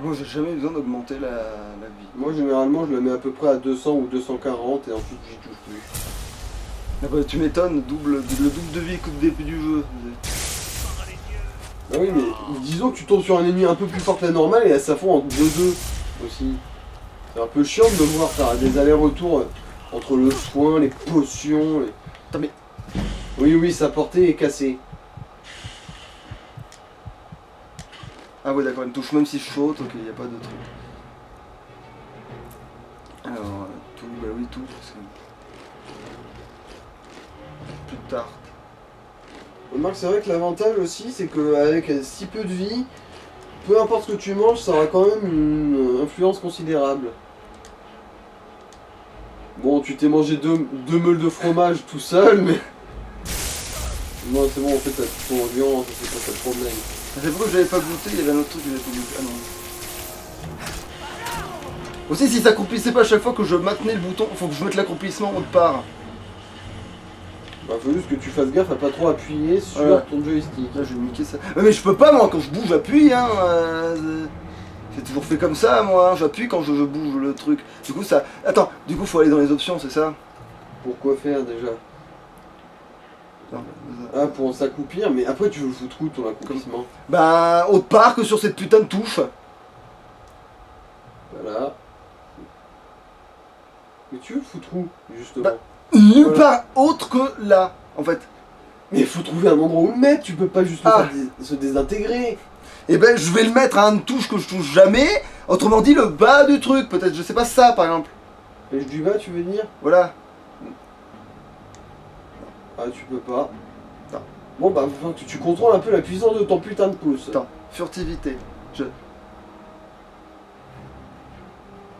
Moi j'ai jamais besoin d'augmenter la vie. Moi généralement je le mets à peu près à 200 ou 240 et ensuite j'y touche plus. Ah bah, tu m'étonnes, le double de vie qu'au début du jeu. Bah oui mais disons que tu tombes sur un ennemi un peu plus fort que la normale et elle s'affond en 2-2 aussi. C'est un peu chiant de devoir faire des allers-retours entre le soin, les potions, les... Attends mais... Oui sa portée est cassée. Ah ouais d'accord, une touche même si je saute, ok, y a pas de truc. Alors, tout, bah oui tout, parce que... Plus de tarte. Remarque, c'est vrai que l'avantage aussi, c'est qu'avec si peu de vie, peu importe ce que tu manges, ça aura quand même une influence considérable. Bon, tu t'es mangé deux meules de fromage tout seul, mais... Non, c'est bon, en fait, t'as tout ton viande, c'est pas ça le problème. C'est pourquoi j'avais pas goûté, il y avait un autre truc que j'avais pas goûté. Ah non. Aussi, si ça accroupissait pas à chaque fois que je maintenais le bouton, faut que je mette l'accroupissement autre part. Bah, faut juste que tu fasses gaffe à pas trop appuyer sur ton joystick. Là, je vais niquer ça. Mais je peux pas, moi, quand je bouge, j'appuie, hein. J'ai toujours fait comme ça, moi. J'appuie quand je bouge le truc. Du coup, ça. Attends, du coup, faut aller dans les options, c'est ça? Pourquoi faire déjà? Ah, pour s'accroupir, mais après, tu veux le foutre où ton accroupissement? Bah, autre part que sur cette putain de touche. Voilà. Mais tu veux le foutre où, justement? Bah, nulle part autre que là, en fait. Mais il faut trouver un endroit où le mettre, tu peux pas juste le faire se désintégrer. Et ben je vais le mettre à une touche que je touche jamais, autrement dit le bas du truc, peut-être, je sais pas ça par exemple. Pêche du bas, tu veux dire? Voilà. Ah, tu peux pas. Non. Bon, bah, faut que tu contrôles un peu la puissance de ton putain de pouce. Attends, furtivité.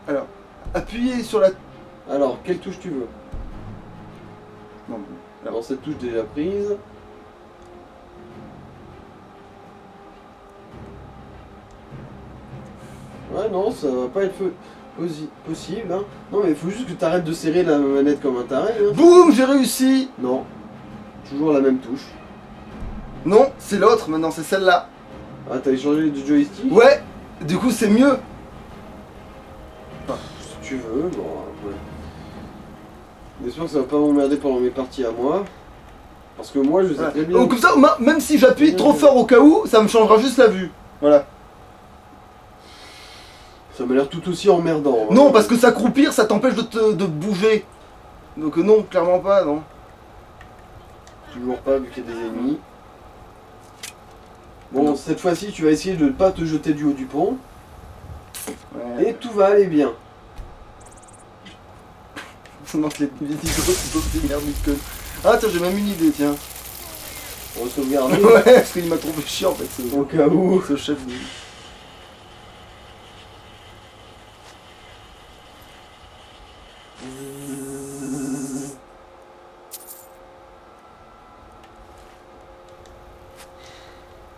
Alors, appuyez sur la... Alors, quelle touche tu veux? Non, Alors, cette touche déjà prise. Ouais, non, ça va pas être possible. Hein. Non, mais il faut juste que tu arrêtes de serrer la manette comme un taré. Hein. Boum, j'ai réussi. Non. Toujours la même touche. Non, c'est l'autre, maintenant c'est celle-là. Ah, t'as échangé du joystick? Ouais, du coup c'est mieux. Si tu veux, bon, après. J'espère que ça va pas m'emmerder pendant mes parties à moi. Parce que moi, je sais très bien. Donc comme ça, même si j'appuie trop fort au cas où, ça me changera juste la vue. Voilà. Ça m'a l'air tout aussi emmerdant. Hein. Non, parce que s'accroupir, ça t'empêche de bouger. Donc non, clairement pas, non. Toujours pas, vu qu'il y a des ennemis. Bon, cette fois-ci, tu vas essayer de ne pas te jeter du haut du pont. Ouais. Et tout va aller bien. Non, les vidéos, c'est des merdes que... Ah tiens, j'ai même une idée, tiens. On va sauvegarder. Ouais, parce qu'il m'a trouvé chiant en fait, Au cas où. ce chef de...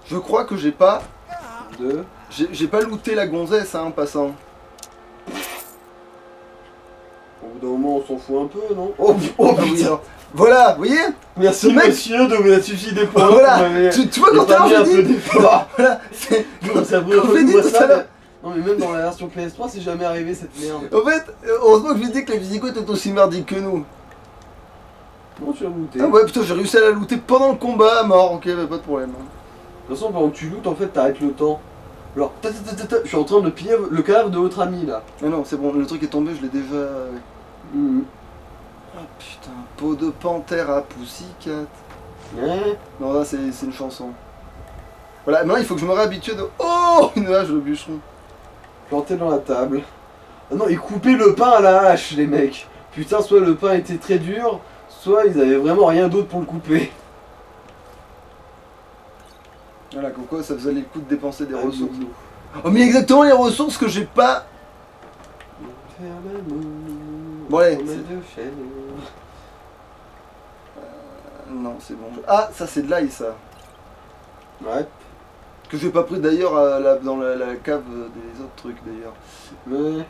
Je crois que j'ai pas... J'ai pas looté la gonzesse, hein, en passant. Au bout d'un moment, on s'en fout un peu, non? Oh oui, alors. Voilà, vous voyez? Merci mec... monsieur de vous a suffisé pour voilà, tu vois quand t'as un peu d'effort. Voilà, c'est... Ça Quand je l'ai dit tout à l'heure. Non mais même dans la version PS3, c'est jamais arrivé cette merde. En fait, heureusement que je lui ai dit que les physicos étaient aussi merdiques que nous. Comment tu l'as looté? Ah ouais, putain, j'ai réussi à la looter pendant le combat, mort, ok, bah, pas de problème. De toute façon, pendant que tu lootes, en fait, t'arrêtes le temps. Alors, je suis en train de piller le cadavre de votre ami, là. Mais non, c'est bon, le truc est tombé, je l'ai déjà... Oh putain, peau de panthère à Pussycat. Non, là, c'est une chanson. Voilà, maintenant, il faut que je me réhabitue de... Oh, une hache de bûcheron. Planté dans la table. Ah non, ils coupaient le pain à la hache, les mecs. Putain, soit le pain était très dur, soit ils avaient vraiment rien d'autre pour le couper. Voilà, comme quoi ça faisait les coups de dépenser des ressources. Oh, mais exactement les ressources que j'ai pas. Bon, allez. Non, c'est bon. Ah, ça c'est de l'ail, ça. Ouais. Que j'ai pas pris d'ailleurs dans la cave des autres trucs d'ailleurs. Mais...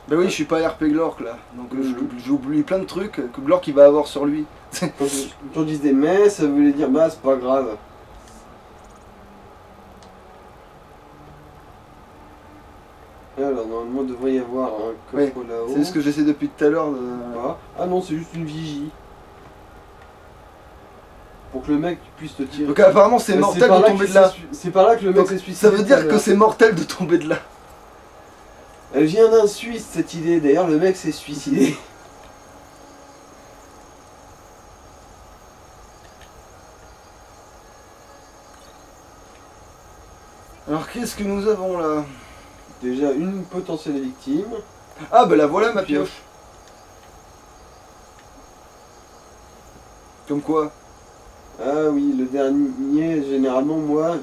Bah oui, je suis pas RP Glork là. Donc j'ai oublié plein de trucs que Glork il va avoir sur lui. Quand on disait mais, ça voulait dire bah c'est pas grave. Alors, normalement, il devrait y avoir un Ouais, coffre là-haut. c'est ce que j'essaie depuis tout à l'heure de... Voilà. Ah non, c'est juste une vigie. Pour que le mec puisse te tirer. Donc apparemment c'est Bah, mortel par de là tomber qu'il de là. c'est par là que le mec Donc, s'est suicidé. ça veut tout à dire que l'heure. c'est mortel de tomber de là. Elle vient d'un Suisse cette idée, d'ailleurs le mec s'est suicidé. Alors qu'est-ce que nous avons là? Déjà une potentielle victime. Ah bah la voilà ma pioche. Comme quoi? Ah oui, le dernier, généralement moi,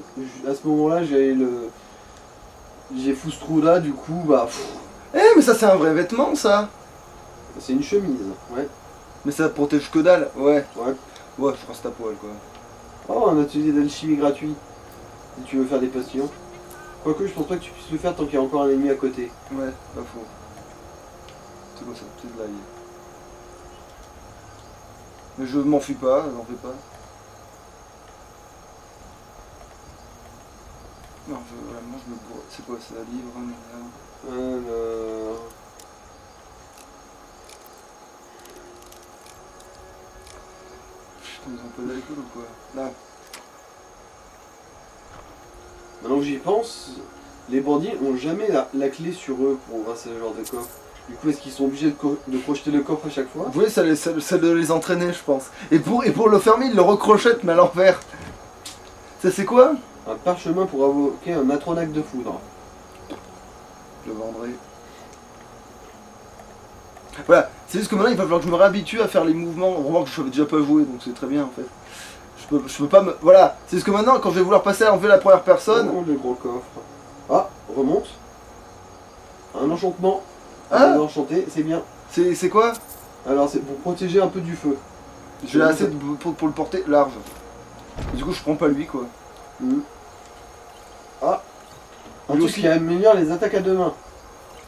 à ce moment-là j'ai Foustruda, du coup bah Eh mais ça c'est un vrai vêtement ça. c'est une chemise, ouais. Mais ça protège que dalle. Ouais. Ouais. Ouais, je reste à poil quoi. Oh, un atelier d'alchimie gratuit. Si tu veux faire des potions. Quoique je pense pas que tu puisses le faire tant qu'il y a encore un ennemi à côté. Ouais, pas faux. C'est quoi ça? C'est de l'ail. Mais je m'enfuis pas, j'en fais pas. Non, moi je me bourre. C'est quoi ça? Livre, Alors... Putain, ils ont pas d'alcool ou quoi? Là. Maintenant que j'y pense, les bandits ont jamais la clé sur eux pour ouvrir ce genre de coffre. Du coup, est-ce qu'ils sont obligés de crocheter le coffre à chaque fois? Vous voyez, ça de les entraîner, je pense. Et pour le fermer, ils le recrochette, mais à l'envers. Ça, c'est quoi? Un parchemin pour invoquer un atronaque de foudre. Je le vendrai. Voilà, c'est juste que maintenant, il va falloir que je me réhabitue à faire les mouvements. Remarque que je savais déjà pas jouer, donc c'est très bien, en fait. Je peux pas me... Voilà, c'est juste que maintenant, quand je vais vouloir passer à enlever la première personne... Oh, le gros coffre. Ah, remonte. Un enchantement. Ah, Enchanté, c'est bien. c'est quoi? Alors, c'est pour protéger un peu du feu. J'ai assez pour le porter large. Et du coup, je prends pas lui, quoi. Ah, un Lui truc aussi. qui améliore les attaques à deux mains.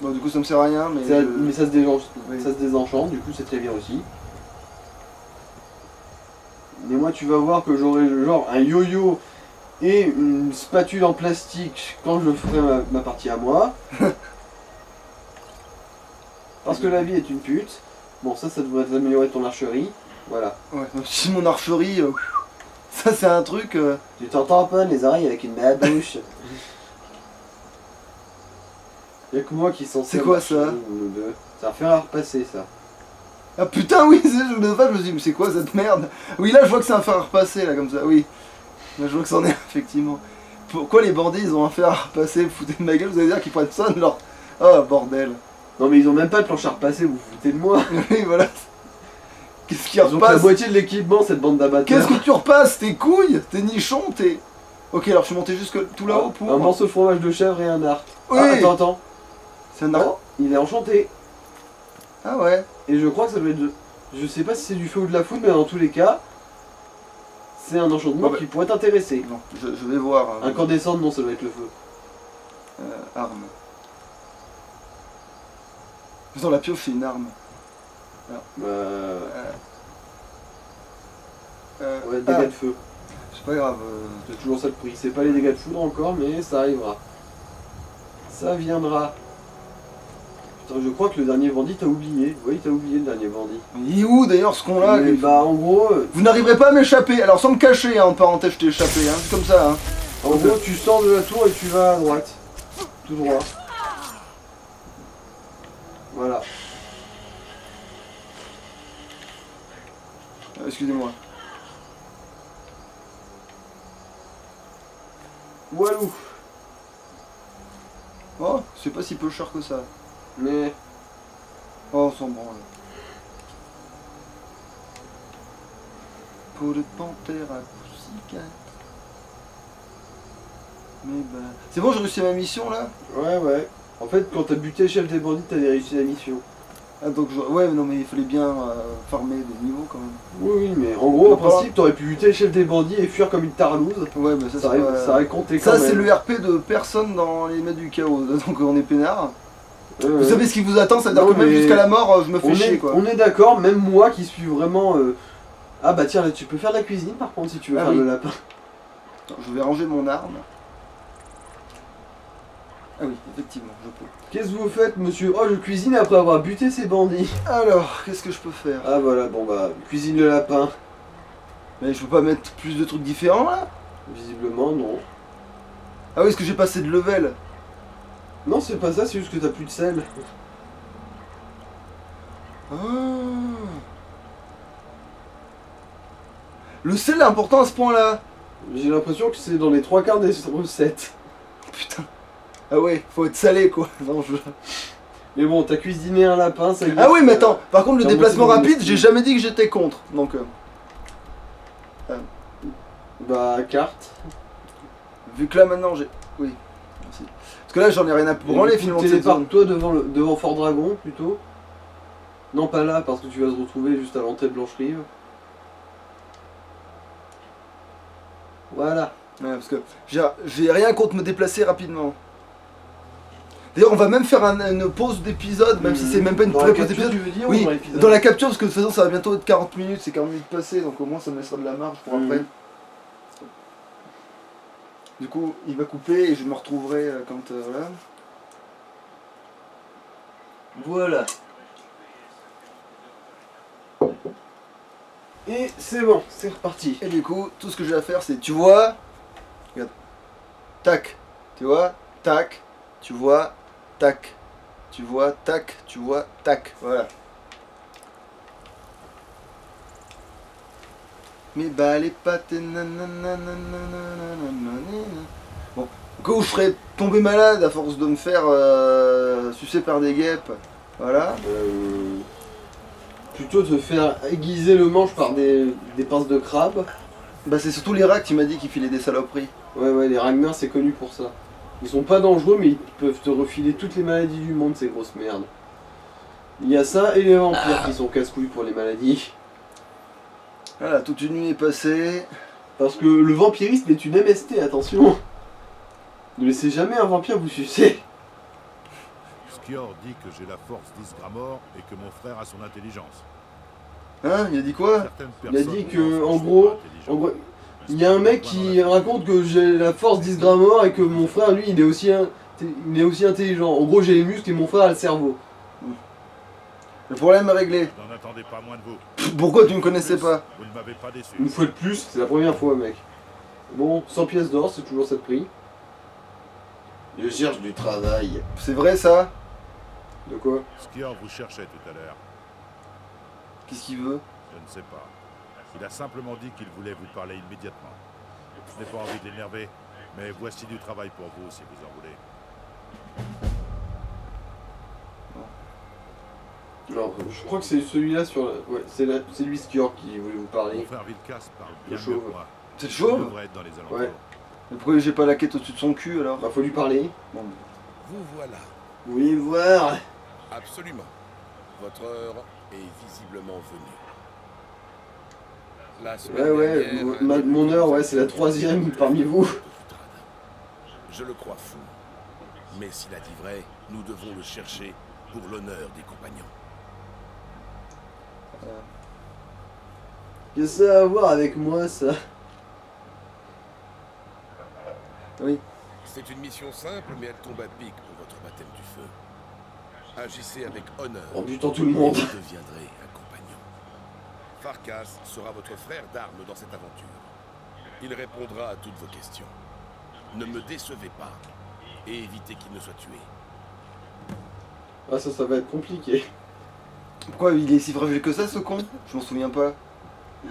Bon, du coup, ça me sert à rien, mais... Mais ça se désenchante, Oui. ça se désenchante, du coup c'est très bien aussi. Mais moi tu vas voir que j'aurai genre un yo-yo et une spatule en plastique quand je ferai ma partie à moi. Parce que la vie est une pute. Bon ça devrait améliorer ton archerie. Voilà. Ouais, si mon archerie... ça, c'est un truc... Tu t'entends pas les oreilles avec une main à bouche. Y'a que moi qui s'en C'est quoi ça? C'est un fer à repasser ça. Ah putain, oui, c'est je me je me dis, mais c'est quoi cette merde? Oui, là, je vois que c'est un fer à repasser, là, comme ça, oui. Là, je vois que c'en est, effectivement. Pourquoi les bandits, ils ont un fer à repasser? Vous foutez de ma gueule, vous allez dire qu'ils prennent ça de leur... Oh, bordel. Non mais ils ont même pas de planche à repasser, vous vous foutez de moi. Oui, voilà. Qu'est-ce qui Ils ont que la repasse? moitié de l'équipement cette bande d'amateurs. Qu'est-ce que tu repasses? Tes couilles? Tes nichons? Tes... Ok, alors je suis monté jusque tout là-haut pour... Un morceau de fromage de chèvre et un arc. Oui. Ah, attends. C'est un arc. Oh, il est enchanté. Ah ouais. Et je crois que ça doit être... Je sais pas si c'est du feu ou de la foudre, mais dans tous les cas, c'est un enchantement Bon, bah. qui pourrait t'intéresser. Bon, je vais voir. Incandescente, non, ça doit être le feu. Arme. Dans la pioche, c'est une arme. Ouais, dégâts de feu. C'est pas grave. C'est toujours ça le prix. C'est pas les dégâts de foudre encore, mais ça arrivera. Ça viendra. Putain, je crois que le dernier bandit t'a oublié. Oui, t'as oublié le dernier bandit. Il est où d'ailleurs ce con là? Mais bah, en gros, Vous n'arriverez pas à m'échapper. Alors sans me cacher, hein, en parenthèse, je t'ai échappé. Hein. C'est comme ça. Hein. tu sors de la tour et tu vas à droite. Tout droit. Voilà. Excusez-moi. Walou. Oh, c'est pas si peu cher que ça. Mais... Oh, on s'en branle. Peau de panthère à poussicat. Mais bah... C'est bon, j'ai réussi ma mission là? Ouais. En fait, quand t'as buté le chef des bandits, t'avais réussi la mission. Ah donc ouais, non mais il fallait bien farmer des niveaux quand même. Oui, mais en gros, en principe, t'aurais pu buter le chef des bandits et fuir comme une tarlouse. Ouais, mais ça, Ça aurait compté quand ça même. c'est le RP de personne dans les maîtres du chaos, donc on est peinard. Ouais. Vous savez ce qui vous attend, c'est-à-dire Non, que même mais jusqu'à la mort, je me fais chier quoi. On est d'accord, même moi qui suis vraiment... Ah bah tiens, là, tu peux faire de la cuisine par contre si tu veux Ah faire oui. le lapin. Attends, je vais ranger mon arme. Ah oui, effectivement, je peux. Qu'est-ce que vous faites, monsieur? Oh, je cuisine après avoir buté ces bandits. Alors, qu'est-ce que je peux faire? Ah voilà, bon bah, cuisine le lapin. Mais je peux pas mettre plus de trucs différents là? Visiblement, non. Ah oui, est-ce que j'ai passé de level? Non, c'est pas ça, c'est juste que t'as plus de sel. Ah. Le sel est important à ce point-là. J'ai l'impression que c'est dans les 3 quarts des recettes. Putain. Ah ouais, faut être salé quoi. Non, je... Mais bon, t'as cuisiné un lapin, ça y est. Ah oui, mais attends, par contre le t'as déplacement monté dans rapide, le j'ai jamais dit que j'étais contre. Donc... Bah, carte. vu que là maintenant j'ai... Oui, merci. Parce que là j'en ai rien à branler finalement de cette zone. Téléporte-toi devant Fort Dragon, plutôt. Non, pas là, parce que tu vas se retrouver juste à l'entrée de Blanche-Rive. Voilà. Ouais, parce que j'ai rien contre me déplacer rapidement. D'ailleurs, on va même faire une pause d'épisode, même si c'est même pas une Dans vraie la pause capture, d'épisode. tu veux dire, ou Oui, dans l'épisode? dans la capture, parce que de toute façon, ça va bientôt être 40 minutes, c'est 40 minutes passées, donc au moins ça me laissera de la marge pour après. Du coup, il va couper et je me retrouverai quand. Voilà. Voilà. Et c'est bon, c'est reparti. Et du coup, tout ce que j'ai à faire, c'est tu vois. Regarde. Tac. Tu vois. Tac. Tu vois. Tac. Tu vois. Tac. Tu vois. Tac. Voilà. Mes balles et pattes. Bon. Du coup, je serais tombé malade à force de me faire sucer par des guêpes. Voilà. Plutôt te faire aiguiser le manche par des pinces de crabe. Bah, c'est surtout les rats qui m'a dit qu'ils filaient des saloperies. Ouais, les Ragnar c'est connu pour ça. Ils sont pas dangereux, mais ils peuvent te refiler toutes les maladies du monde, ces grosses merdes. Il y a ça et les vampires qui sont casse-couilles pour les maladies. Voilà, toute une nuit est passée. Parce que le vampirisme est une MST, attention. Ne laissez jamais un vampire vous sucer. Skior dit que j'ai la force d'Isgramor et que mon frère a son intelligence. Hein, il a dit quoi? Certaines Il a personnes dit pensent que, je en suis gros, pas intelligent. il y a un mec qui raconte que j'ai la force d'Isgramor et que mon frère, lui, il est aussi intelligent. En gros, j'ai les muscles et mon frère a le cerveau. Le problème est réglé. N'en attendez pas moins de vous. Pourquoi tu ne connaissais pas? Vous ne m'avez pas déçu. Une fois de plus, c'est la première fois, mec. Bon, 100 pièces d'or, c'est toujours ça de prix. Je cherche du travail. C'est vrai ça? De quoi? Skior vous cherchait tout à l'heure. Qu'est-ce qu'il veut? Je ne sais pas. Il a simplement dit qu'il voulait vous parler immédiatement. Je n'ai pas envie de l'énerver, mais voici du travail pour vous si vous en voulez. Alors, je crois que c'est celui-là sur la... Ouais, c'est lui Skior qui voulait vous Mon parler. frère Vilkas parle bien Le mieux chauve. que moi. C'est le Il chauve? devrait être dans les alentours. Ouais. Mais pourquoi j'ai pas la quête au-dessus de son cul alors? Bah, faut lui parler. Bon, Vous voilà. Vous voulez voir? Absolument. Votre heure est visiblement venue. La semaine Ouais, dernière, mon heure, ouais, c'est la 3e parmi vous. Je le crois fou. Mais s'il a dit vrai, nous devons le chercher pour l'honneur des compagnons. Qu'est-ce que ça a à voir avec moi, ça? oui. C'est une mission simple, mais elle tombe à pic pour votre baptême du feu. Agissez avec honneur. En butant tout le monde. Et vous deviendrez un compagnon. Farkas sera votre frère d'armes dans cette aventure. Il répondra à toutes vos questions. Ne me décevez pas et évitez qu'il ne soit tué. Ah, ça va être compliqué. Pourquoi il est si fragile que ça ce con? Je m'en souviens pas.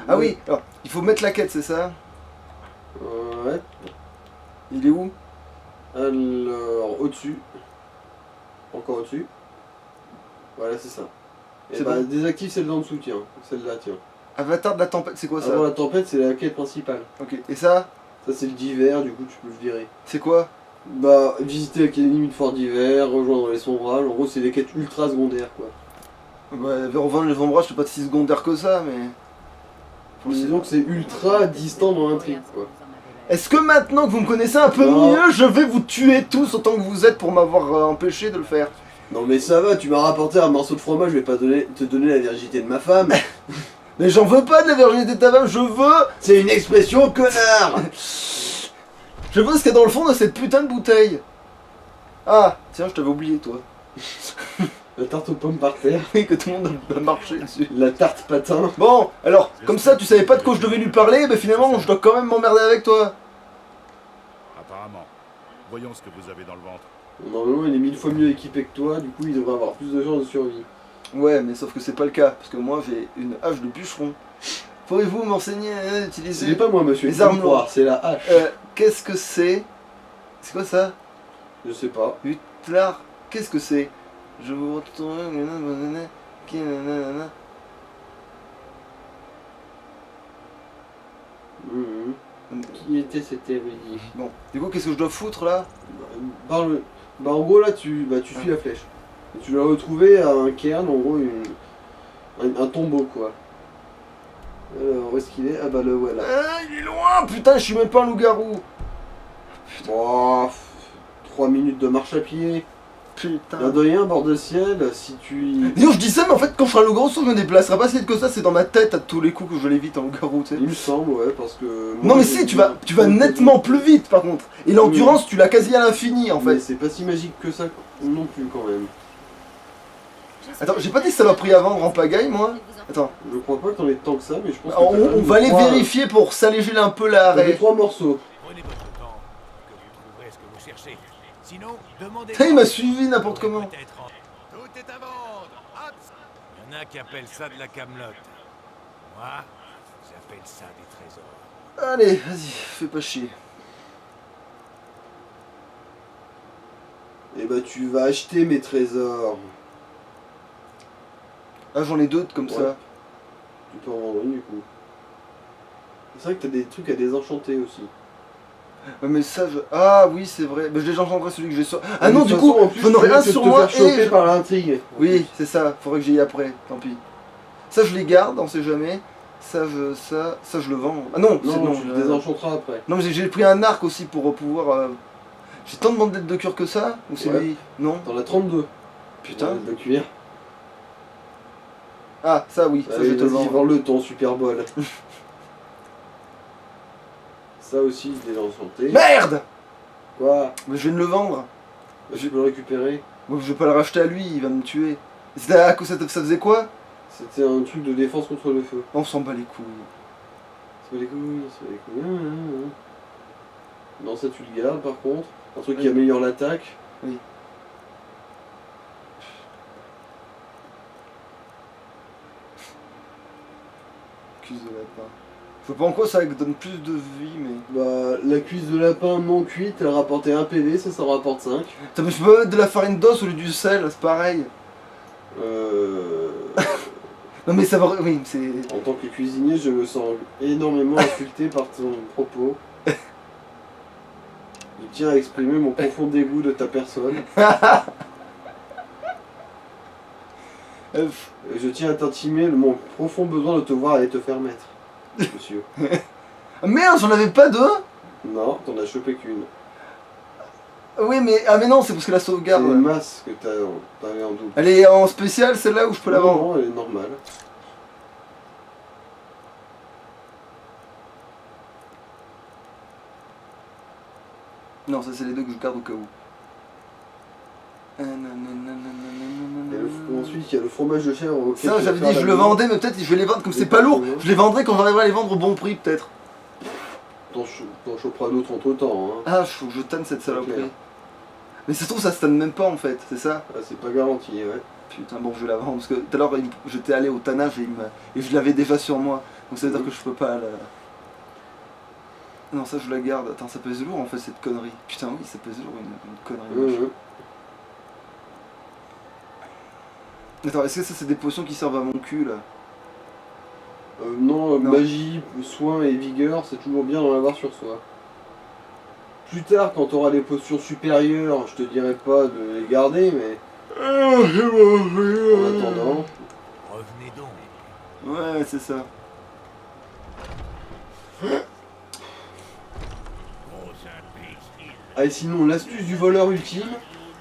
Ah oui, alors, il faut mettre la quête, c'est ça? Ouais. Il est où? Alors, au-dessus. Encore au-dessus. Voilà, c'est ça. Et C'est bah, bon. désactive celle d'en dessous, tiens. Celle-là, tiens. Avatar de la tempête, c'est quoi ça? Avant la tempête, c'est la quête principale. Ok, et ça? Ça, c'est le d'hiver, du coup, tu peux le virer. C'est quoi? Bah, visiter l'académie de Fort d'hiver, rejoindre les sombrages. En gros, c'est des quêtes ultra secondaires, quoi. Bah, vers revendre les ombrages, c'est pas si secondaire que ça, mais... Disons que c'est ultra distant dans l'intrigue, quoi. Est-ce que maintenant que vous me connaissez un peu Non. mieux, je vais vous tuer tous autant que vous êtes pour m'avoir empêché de le faire? Non mais ça va, tu m'as rapporté un morceau de fromage, je vais pas te donner la virginité de ma femme. Mais j'en veux pas de la virginité de ta femme, je veux... C'est une expression, connard. Je veux ce qu'il y a dans le fond de cette putain de bouteille. Ah, tiens, je t'avais oublié, toi. La tarte aux pommes par terre. Oui, que tout le monde a marché dessus. La tarte patin. Bon, alors, comme ça, tu savais pas de quoi je devais lui parler, mais finalement, je dois quand même m'emmerder avec toi. Apparemment. Voyons ce que vous avez dans le ventre. Normalement, il est 1000 fois mieux équipé que toi, du coup, il devrait avoir plus de chances de survie. Ouais, mais sauf que c'est pas le cas, parce que moi, j'ai une hache de bûcheron. Pourriez-vous m'enseigner à utiliser... C'est pas moi, monsieur, les il faut me armes croire, c'est la hache. Qu'est-ce que c'est? C'est quoi ça? Je sais pas. Utlar, qu'est-ce que c'est? Je vous retourne... Qui était cet érudit? Bon, du coup, qu'est-ce que je dois foutre là? Bah en gros là tu suis la flèche. Et tu dois retrouver un cairn, en gros un tombeau quoi. Alors où est-ce qu'il est? Ah bah le voilà. Ah, il est loin! Putain, je suis même pas un loup-garou! Oh, 3 minutes de marche à pied. Putain. L'air de rien, bord de ciel, si tu... Disons, je dis ça, mais en fait, quand je serai un loup-garou, je me déplacerai pas si vite que ça, c'est dans ma tête à tous les coups que je l'évite en loup-garou, tu sais. Il me semble, ouais, parce que... Non, mais si, tu vas nettement plus vite par contre. Et l'endurance, tu l'as quasi à l'infini en Mais fait. c'est pas si magique que ça non plus quand même. Attends, j'ai pas dit que ça m'a pris à vendre en pagaille, moi. Attends, Je crois pas que t'en aies tant que ça, mais je pense que... on va aller vérifier pour s'alléger un peu T'avais l'arrêt. 3 morceaux. Prenez votre temps, que vous trouverez ce que vous cherchez. Sinon, demandez... Putain, il m'a suivi n'importe comment. Tout est à vendre. Hop. Il y en a qui appellent ça de la camelote. Moi, j'appelle ça des trésors. Allez, vas-y, fais pas chier. Et bah tu vas acheter mes trésors. Ah, j'en ai d'autres comme Ouais. ça. Tu peux en vendre une du coup. C'est vrai que t'as des trucs à désenchanter aussi. Ouais, mais ça, je... Ah oui, c'est vrai. Mais je déjà enchanterai celui que j'ai sur... Ah non, De du toute coup, façon, en plus, j'en aurai tu un risques sur de te moi faire choper et... par l'intrigue. Oui, c'est ça, faudrait que j'y aille après, tant pis. Ça, je les garde, on sait jamais. Ça, je le vends. Ah non, c'est Non, non. tu le désenchanteras après. Non, mais j'ai pris un arc aussi pour pouvoir... J'ai tant de bandelettes de cuir que ça? Ou c'est Ouais. lui? Non? T'en as 32. Putain. De cuir. Ah, ça oui, ça je Allez, vais te le vas-y, vendre. vends-le ton super bol. Ça aussi, désenchanté. Merde! Quoi? Mais je viens de le vendre. Bah, tu peux le récupérer. Moi, je vais pas le racheter à lui, il va me tuer. C'était à quoi ça faisait quoi? C'était un truc de défense contre le feu. On s'en bat les couilles. Ça fait les couilles, ça fait les couilles. Non, ça tu le gardes par contre. Un truc Oui. qui améliore l'attaque. Oui. Cuisse de lapin. Je sais pas en quoi ça donne plus de vie, mais... Bah, la cuisse de lapin non cuite, elle rapportait 1 PV, ça rapporte 5. Putain, mais je peux pas mettre de la farine d'os au lieu du sel, c'est pareil. Non mais ça va... Oui, c'est... En tant que cuisinier, je me sens énormément insulté par ton propos. Je tiens à exprimer mon profond dégoût de ta personne. Et je tiens à t'intimer mon profond besoin de te voir aller te faire mettre, monsieur. Ah merde, j'en avais pas deux? Non, t'en as chopé qu'une. Oui, mais... Ah mais non, c'est parce que la C'est sauvegarde... une masse que t'avais en double. Elle est en spécial, celle-là, où je peux la vendre? Non, elle est normale. Non, ça c'est les deux que je garde au cas où. Et ensuite, il y a le fromage de chèvre auquel Ça, tu j'avais vas faire dit, je la le viande. vendais, mais peut-être je vais les vendre comme Les c'est pas lourd. parfumés. Je les vendrai quand j'arriverai à les vendre au bon prix, peut-être. T'en choperas d'autres entre temps. Hein. Ah, faut que je tanne cette clair. saloperie. Mais ça se trouve, ça se tanne même pas en fait, c'est ça? Ah, c'est pas garanti, ouais. Putain, bon, je vais la vendre parce que tout à l'heure, j'étais allé au tannage et je l'avais déjà sur moi. Donc ça veut dire que je peux pas la. Non, ça je la garde. Attends, ça pèse lourd en fait cette connerie. Putain, oui, ça pèse lourd une connerie. Ouais. Attends, est-ce que ça c'est des potions qui servent à mon cul là? Non, Non. magie, soin et vigueur, c'est toujours bien d'en avoir sur soi. Plus tard, quand t'auras des potions supérieures, je te dirai pas de les garder, mais en attendant, Revenez donc. Ouais, c'est ça. ah et sinon, l'astuce du voleur ultime,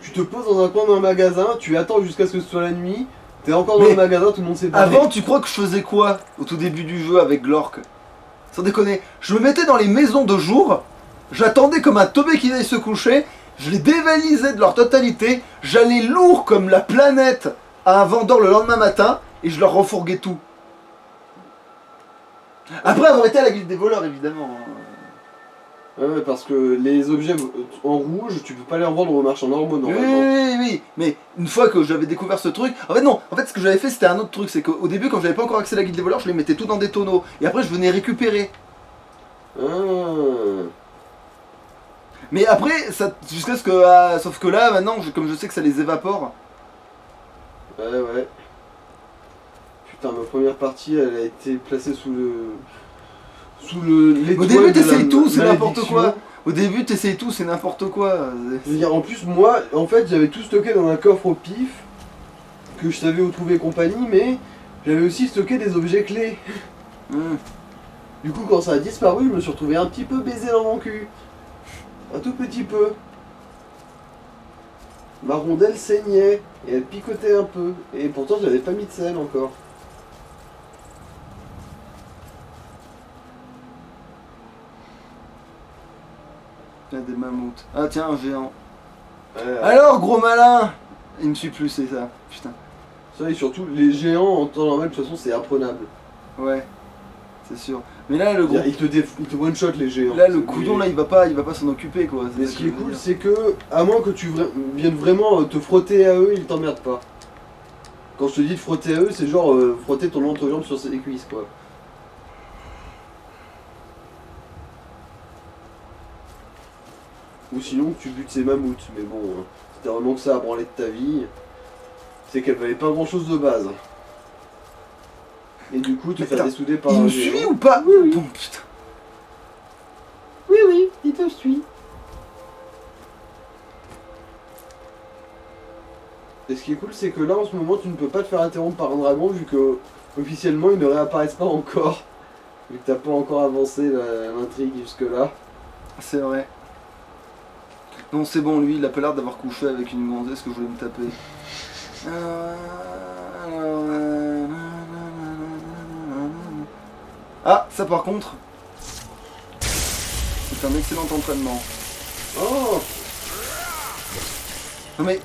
tu te poses dans un coin d'un magasin, tu attends jusqu'à ce que ce soit la nuit, t'es encore dans Mais le magasin, tout le monde s'est barré. Avant, tu crois que je faisais quoi au tout début du jeu avec l'orque? Sans déconner, je me mettais dans les maisons de jour, j'attendais comme un teubé qu'il aille se coucher, je les dévalisais de leur totalité, j'allais lourd comme la planète à un vendeur le lendemain matin et je leur refourguais tout. Après avoir été à la guilde des voleurs, évidemment. Ouais, parce que les objets en rouge, tu peux pas les revendre aux marchands normaux normalement. Oui, mais une fois que j'avais découvert ce truc, en fait non, en fait ce que j'avais fait c'était un autre truc, c'est qu'au début quand j'avais pas encore accès à la guilde des voleurs, je les mettais tout dans des tonneaux, et après je venais récupérer. Ah. Mais après, ça, jusqu'à ce que, sauf que là maintenant, comme je sais que ça les évapore. Ouais. Putain, ma première partie, elle a été placée sous l'étoile. Au début de t'essayes la tout, c'est n'importe malédiction. quoi. Au début t'essayes tout, c'est n'importe quoi. Je veux dire, en plus, moi, en fait, j'avais tout stocké dans un coffre au pif, que je savais où trouver et compagnie, mais j'avais aussi stocké des objets clés. Du coup, quand ça a disparu, je me suis retrouvé un petit peu baisé dans mon cul. Un tout petit peu. Ma rondelle saignait, et elle picotait un peu. Et pourtant, j'avais pas mis de sel encore. Il y a des mammouths. Ah tiens, un géant. Ouais, Alors gros malin. Il me suit plus, c'est ça. Putain. ça, et surtout, les géants, en temps normal, de toute façon, c'est imprenable. Ouais. C'est sûr. Mais là le gros. Ils te one-shot, les géants. Là le couillon là il va pas s'en occuper quoi. Mais C'est ce ça qui est que je veux cool, dire. c'est que, à moins que tu viennes vraiment te frotter à eux, ils t'emmerdent pas. Quand je te dis de frotter à eux, c'est genre frotter ton entrejambe sur ses cuisses, quoi. Ou sinon que tu butes ces mammouths, mais bon, si t'as vraiment que ça à branler de ta vie, c'est qu'elle valait pas grand chose de base. Et du coup, te Mais faire attends, dessouder par Il un me géant. suit ou pas? Oui. Bon, putain. Oui, il te suit. Et ce qui est cool, c'est que là, en ce moment, tu ne peux pas te faire interrompre par un dragon, vu que, officiellement, ils ne réapparaissent pas encore. Vu que t'as pas encore avancé l'intrigue jusque-là. C'est vrai. Non c'est bon, lui il a pas l'air d'avoir couché avec une gonzesse que je voulais me taper. Ah, ça par contre, c'est un excellent entraînement. Oh! Non mais...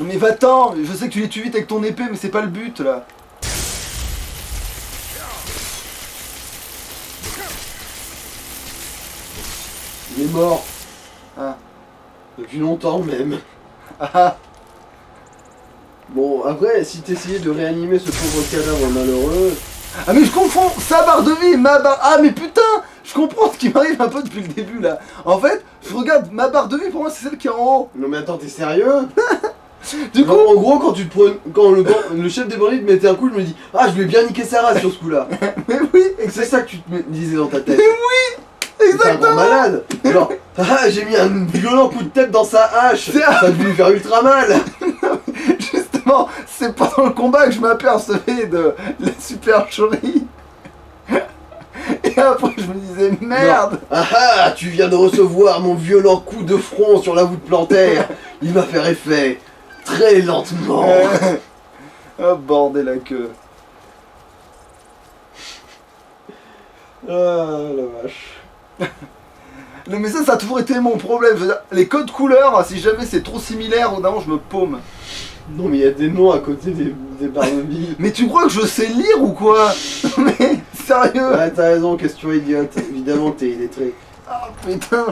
Non mais va-t'en, je sais que tu les tues vite avec ton épée, mais c'est pas le but là. Il est mort. Ah. Depuis longtemps même. Ah. Bon, après, si t'essayais de réanimer ce pauvre cadavre malheureux... Ah mais je confonds sa barre de vie et ma barre... Ah mais putain, je comprends ce qui m'arrive un peu depuis le début là. En fait, je regarde ma barre de vie, pour moi c'est celle qui est en haut. Non mais attends, t'es sérieux? Du coup... En gros, quand le chef des bandits te mettait un coup, je me dis « Ah, je vais bien niquer sa race sur ce coup-là !» Mais oui, C'est ça que tu te disais dans ta tête. oui, C'est un grand malade. Genre, ah, j'ai mis un violent coup de tête dans sa hache. C'est Ça a dû lui faire ultra mal. Justement, c'est pendant le combat que je m'apercevais de la supercherie. Et après je me disais merde. Ah ah, tu viens de recevoir mon violent coup de front sur la voûte plantaire. Il va faire effet très lentement. Oh bordel la queue. Ah la vache. Non mais ça a toujours été mon problème. Je veux dire, les codes couleurs, si jamais c'est trop similaire, au moment je me paume. Non mais il y a des noms à côté des barres de vie. Mais tu crois que je sais lire ou quoi? Mais sérieux? Ouais, t'as raison, question idiote. Évidemment que t'es illettré. Ah putain.